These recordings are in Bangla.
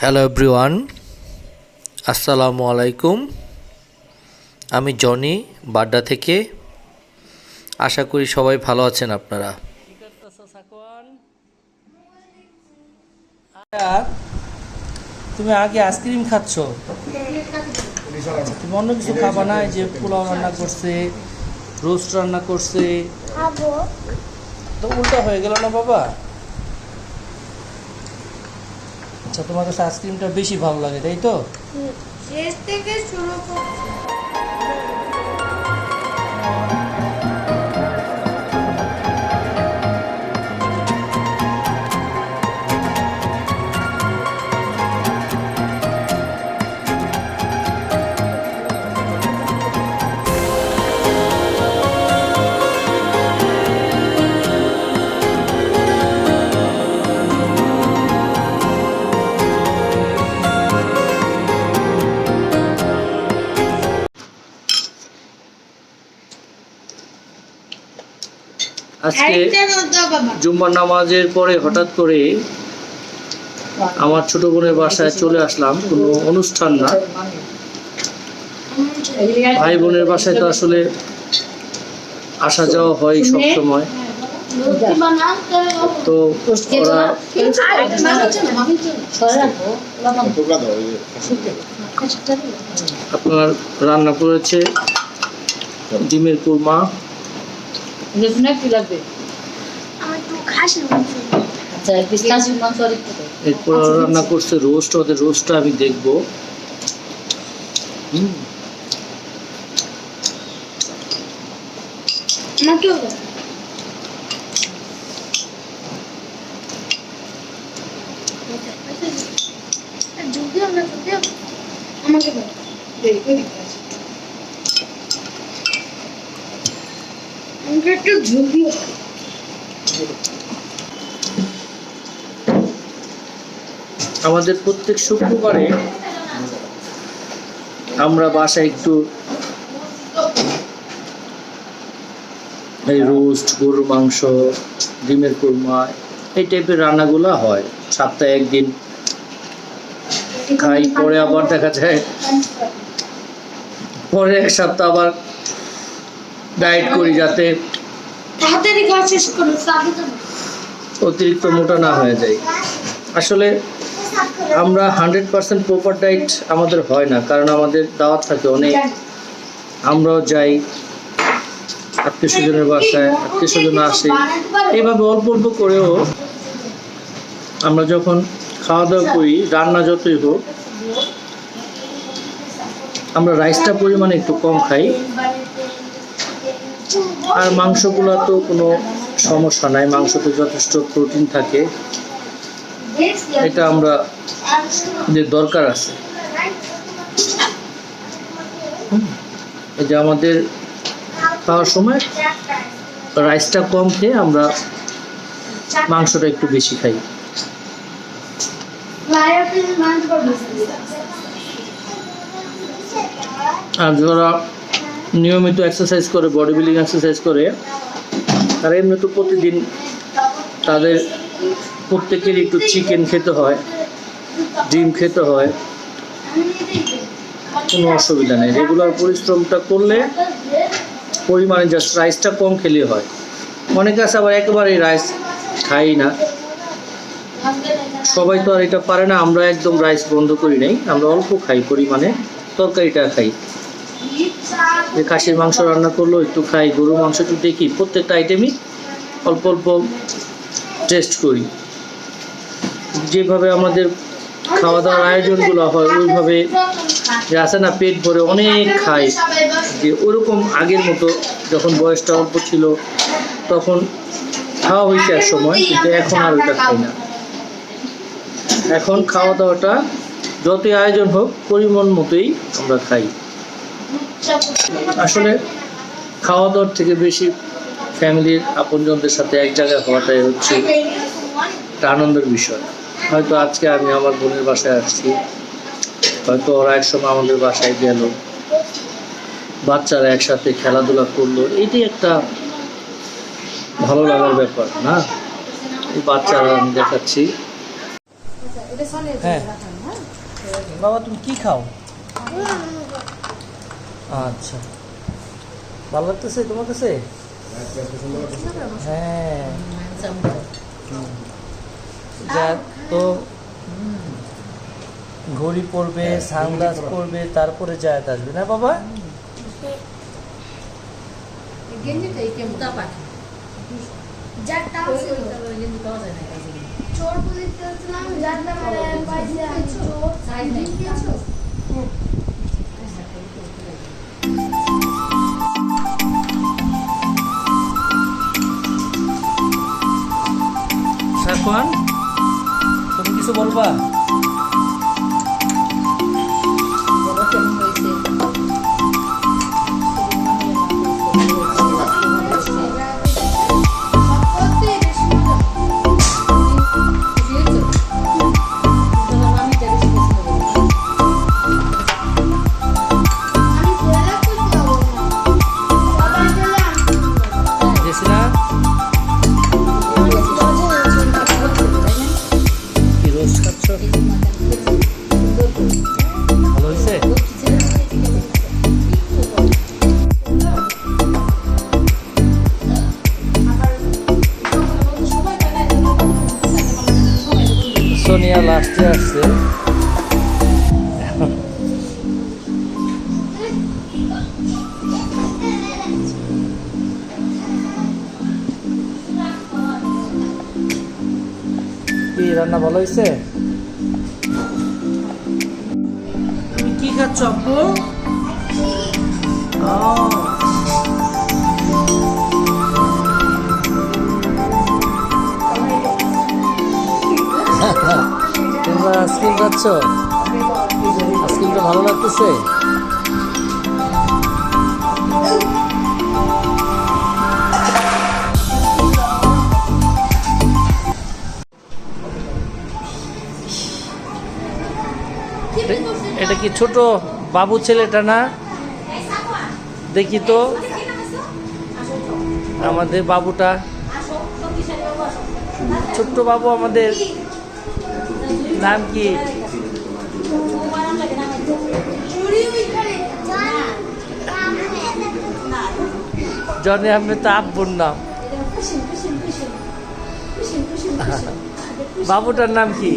হ্যালো এভরিওয়ান, আসসালামু আলাইকুম। আমি জনি বাড্ডা থেকে। আশা করি সবাই ভালো আছেন আপনারা। তুমি আগে আইসক্রিম খাচ্ছ, তুমি অন্য কিছু খাবা না? যে পোলাও রান্না করছে, রোস্ট রান্না করছে, তো উল্টা হয়ে গেল না বাবা? আচ্ছা, তোমার কাছে আইসক্রিমটা বেশি ভালো লাগে, তাই তো? শেষ থেকে শুরু করছি। আজকে জুম্মার নামাজের পরে হঠাৎ করে আমার ছোট বোনের বাসায় চলে আসলাম। কোনো অনুষ্ঠান না, ভাই বোনের বাসায় তো আসলে আসা যাওয়া হয় সব সময়। তো ওরা আপনার রান্না করেছে ডিমের কুরমা, এরপর রান্না করছে রোস্ট। ওদের রোস্টটা আমি দেখবো। আমাদের প্রত্যেক শুক্রবারে আমরা বাসায় একটু এই রোস্ট, গরুর মাংস, ডিমের কুরমা, এই টাইপের রান্নাগুলো হয়। সপ্তাহে একদিন খাই, পরে আবার দেখা যায় পরে এক সপ্তাহ আবার ডায়েট করি যাতে অতিরিক্ত মোটা না হয়ে যায়। আসলে আমরা 100% প্রপার ডায়েট আমাদের হয় না, কারণ আমাদের দাওয়াত থাকে অনেক। আমরাও যাই আত্মীয় স্বজনের বাসায়, আত্মীয় স্বজন আসে, এইভাবে অল্প অল্প করেও আমরা যখন খাওয়া দাওয়া করি, রান্না যতই হোক, আমরা রাইসটা পরিমাণে একটু কম খাই। আর মাংসগুলো তো কোনো সমস্যা নাই, মাংসতে যথেষ্ট প্রোটিন থাকে, এটা আমরা যে দরকার আছে। এই যে আমাদের খাওয়ার সময় রাইসটা কম খেয়ে আমরা মাংসটা একটু বেশি খাই। আর যারা নিয়মিত এক্সারসাইজ করে, বডি বিল্ডিং এক্সারসাইজ করে, তারা এমনি তো প্রতিদিন তাদের প্রত্যেকের একটু চিকেন খেতে হয়, ডিম খেতে হয়, কোনো অসুবিধা নেই। রেগুলার পরিশ্রমটা করলে পরিমাণে জাস্ট রাইসটা কম খেলে হয়। অনেকে আছে আবার একেবারেই রাইস খাই না, সবাই তো আর এটা পারে না। আমরা একদম রাইস বন্ধ করি নাই, আমরা অল্প খাই পরিমাণে, তরকারিটা খাই। যে খাসির মাংস রান্না করলো একটু খাই, গরুর মাংস একটু দেখি, প্রত্যেকটা আইটেমই অল্প অল্প টেস্ট করি। যেভাবে আমাদের খাওয়া দাওয়ার আয়োজনগুলো হয়, ওইভাবে যে আছে না পেট ভরে অনেক খাই, যে ওরকম আগের মতো যখন বয়সটা অল্প ছিল তখন খাওয়া হয়েছে এক সময়, কিন্তু এখন আর ওইটা খাই না। এখন খাওয়া দাওয়াটা যতই আয়োজন হোক পরিমাণ মতোই আমরা খাই। আসলে খাওয়া দাওয়ার থেকে বেশি ফ্যামিলির আপনজনদের সাথে এক জায়গায় হওয়াটাই হচ্ছে একটা আনন্দের বিষয়। হয়তো আজকে আমি আমার বোনের বাসায় আসছি, হয়তো ওরা এক সময় আমাদের বাসায় গেল, বাচ্চারা একসাথে খেলাধুলা করলো, এটি একটা ভালো লাগার ব্যাপার না? এই বাচ্চারা আমি দেখাচ্ছি হ্যাঁ বাবা তুমি কি খাও? আচ্ছা ভালো লাগতেছে তোমার কাছে? হ্যাঁ যাক তো ঘড়ি পরবে, সানগ্লাস পরবে, তারপরে জায়াত আসবে না বাবা? চোর পুলিশ চলছিলাম জানতে পারে পাইছে আমি চোর সাইজ নেই সাকওয়ান তুমি কিছু বলবা? জেসিনা কি রোস্ট খাচ্ছ? ভালো হয়েছে? সোনিয়া লাস্টে আসছে। কি রান্না ভালো হয়েছে? তুমি কি খাচ্ছ আব্বু? তোমরা আইসক্রিম খাচ্ছ? আইসক্রিমটা ভালো লাগতেছে? এটা কি ছোট বাবু ছেলেটা না? দেখি তো আমাদের বাবুটা, ছোট্ট বাবু আমাদের, নাম কি? জনি আহমেদ তো আব্বুর নাম। বাবুটার নাম কি?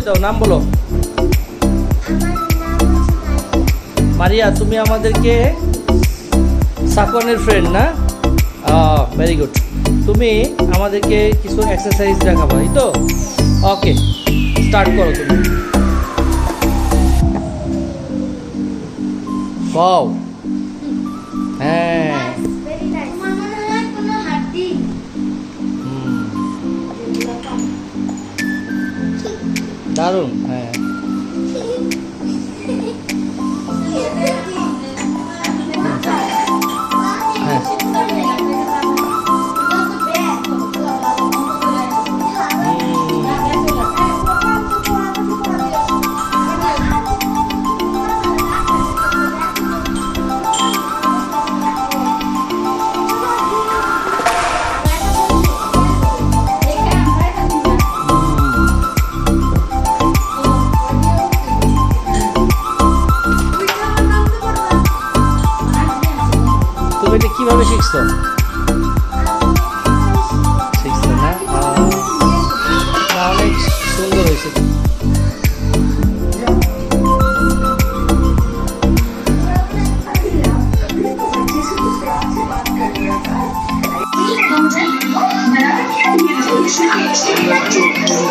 দাও নাম বলো। মারিয়া তুমি আমাদেরকে সাকওয়ানের ফ্রেন্ড না? Very good. তুমি আমাদেরকে কিছু এক্সারসাইজ দেখাবো এই তো? ওকে স্টার্ট করো তুমি। ওয়াও হ্যাঁ দারুণ। হ্যাঁ হ্যাঁ তুমি এটা কিভাবে শিখছো? শিখছো না? অনেক সুন্দর হয়েছে।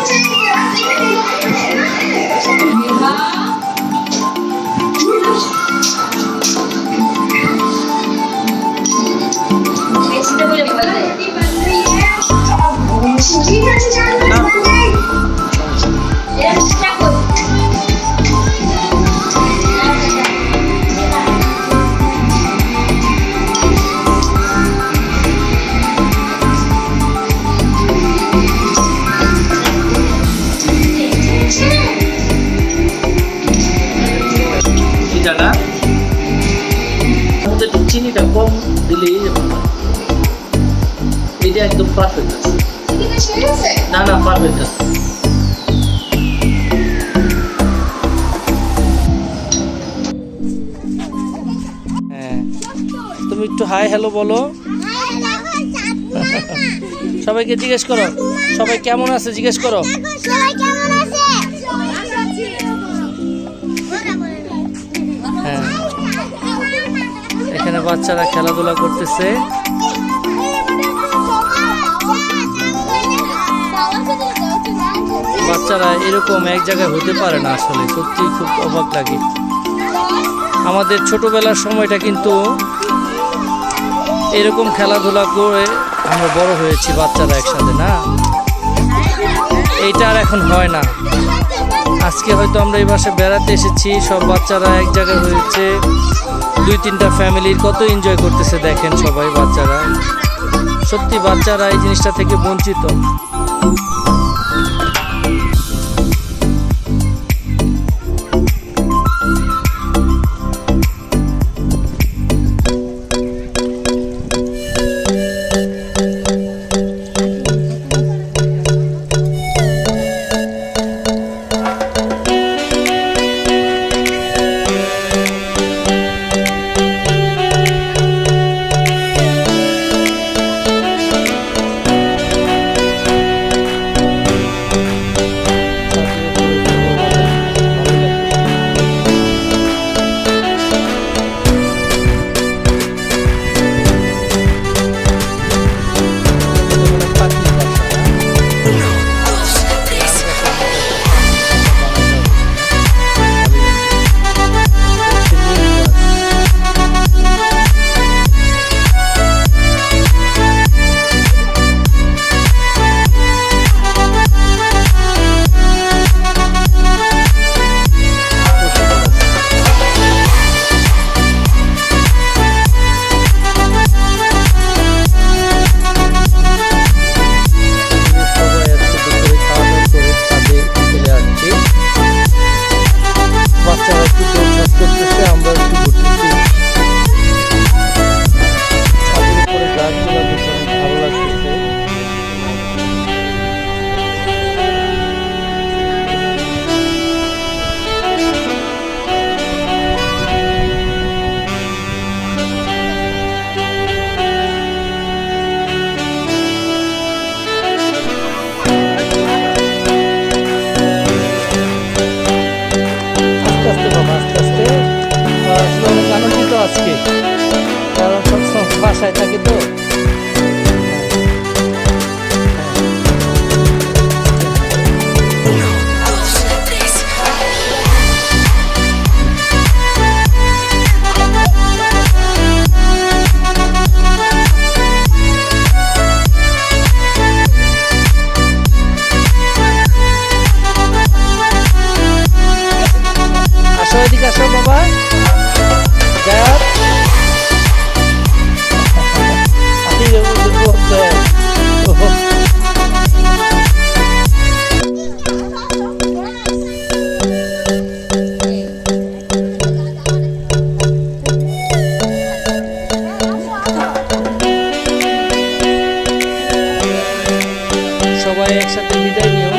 Thank you. পারফেক্ট আছে। না না পারফেক্ট আছে। হ্যাঁ, তুমি একটু হাই হ্যালো বলো, সবাইকে জিজ্ঞেস করো সবাই কেমন আছে জিজ্ঞেস করো। হ্যাঁ, এখানে বাচ্চারা খেলাধুলা করতেছে। বাচ্চারা এরকম এক জায়গায় হতে পারে না, আসলে সত্যি খুব অবাক লাগে। আমাদের ছোটবেলার সময়টা কিন্তু এরকম খেলাধুলা করে আমরা বড় হয়েছি বাচ্চারা একসাথে, না এইটা আর এখন হয় না। আজকে হয়তো আমরা এই মাসে বেড়াতে এসেছি, সব বাচ্চারা এক জায়গায় হয়েছে, 2-3টা ফ্যামিলির কত এনজয় করতেছে দেখেন সবাই বাচ্চারা। সত্যি বাচ্চারা এই জিনিসটা থেকে বঞ্চিত। আজকে কারণ সবসময় বাসায় থাকি তো। আসো এদিকে আসো বাবা, গায়ব সবাই একসাথে বিদায় নিও।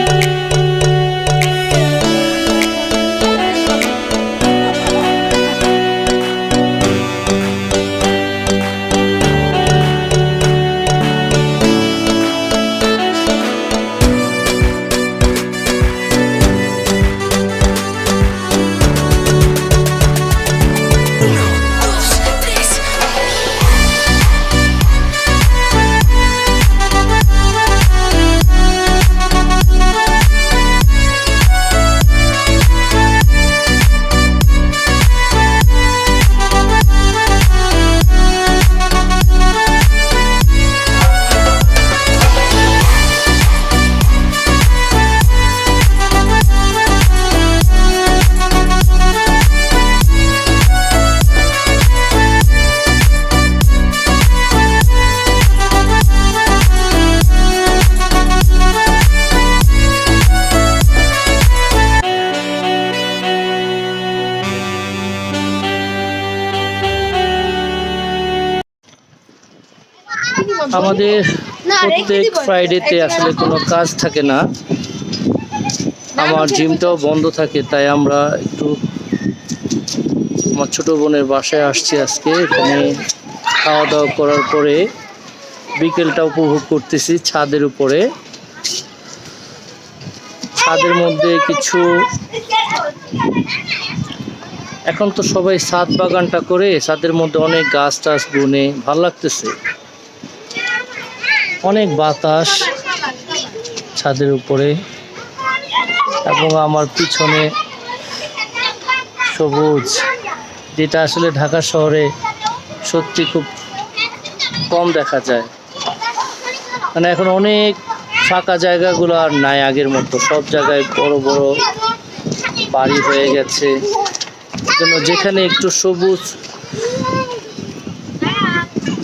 আমাদের প্রত্যেক ফ্রাইডেতে আসলে কোনো কাজ থাকে না, আমার জিমটাও বন্ধ থাকে, তাই আমরা একটু আমার ছোটো বোনের বাসায় আসছি আজকে। এখানে খাওয়া দাওয়া করার পরে বিকেলটা উপভোগ করতেছি ছাদের উপরে। ছাদের মধ্যে কিছু, এখন তো সবাই ছাদ বাগানটা করে ছাদের মধ্যে অনেক গাছ টাছ বুনে ভালো লাগতেছে, অনেক বাতাস ছাদের উপরে, এবং আমার পিছনে সবুজ, যেটা আসলে ঢাকা শহরে সত্যি খুব কম দেখা যায়। মানে এখন অনেক ফাঁকা জায়গাগুলো আর নাই আগের মতো, সব জায়গায় বড় বড় বাড়ি হয়ে গেছে। জন্য যেখানে একটু সবুজ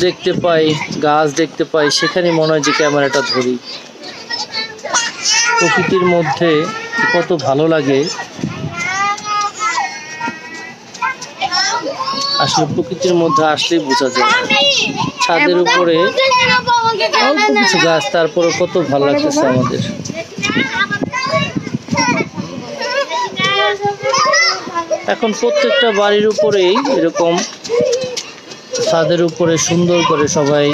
দেখতে পাই, গাছ দেখতে পাই, সেখানে মনে হয় যে ক্যামেরাটা ধরি। প্রকৃতির মধ্যে কত ভালো লাগে, আসলে প্রকৃতির মধ্যে আসলেই বোঝা যায়। ছাদের উপরে অল্প কিছু গাছ, তারপরে কত ভালো লাগতেছে আমাদের। এখন প্রত্যেকটা বাড়ির উপরেই এরকম ছাদের উপরে সুন্দর করে সবাই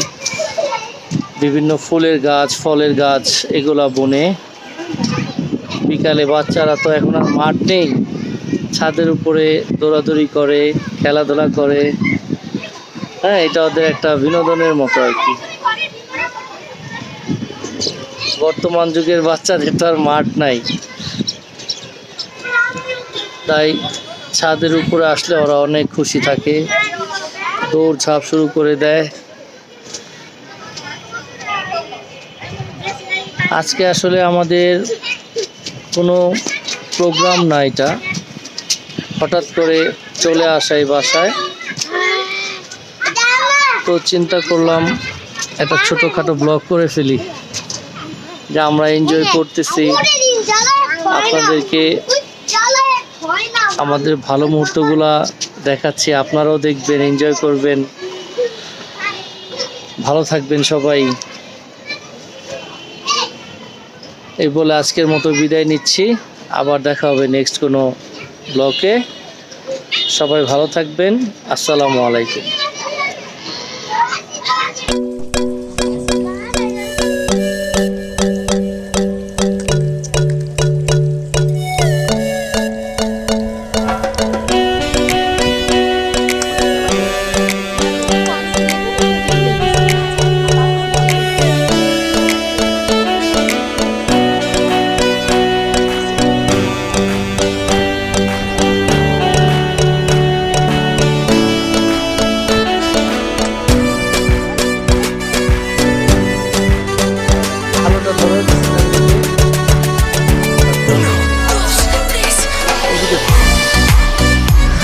বিভিন্ন ফুলের গাছ, ফলের গাছ এগুলা বনে। বিকালে বাচ্চারা তো এখন আর মাঠ নেই, ছাদের উপরে দৌড়াদৌড়ি করে, খেলাধুলা করে। হ্যাঁ, এটা ওদের একটা বিনোদনের মতো আর কি। বর্তমান যুগের বাচ্চাদের তো আর মাঠ নাই, তাই ছাদের উপরে আসলে ওরা অনেক খুশি থাকে, দৌড়ঝাঁপ শুরু করে দেয়। আজকে আসলে আমাদের কোনো প্রোগ্রাম না, এটা হঠাৎ করে চলে আসা এই বাসায়, তো চিন্তা করলাম একটা ছোটোখাটো ব্লগ করে ফেলি, যে আমরা এনজয় করতেছি, আপনাদেরকে আমাদের ভালো মুহূর্তগুলা দেখাচ্ছি, আপনারাও দেখবেন, এনজয় করবেন, ভালো থাকবেন সবাই। এই বলে আজকের মতো বিদায় নিচ্ছি, আবার দেখা হবে নেক্সট কোনো ব্লগে। সবাই ভালো থাকবেন, আসসালামু আলাইকুম।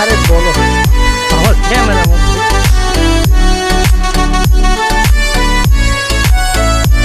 আরে বলো।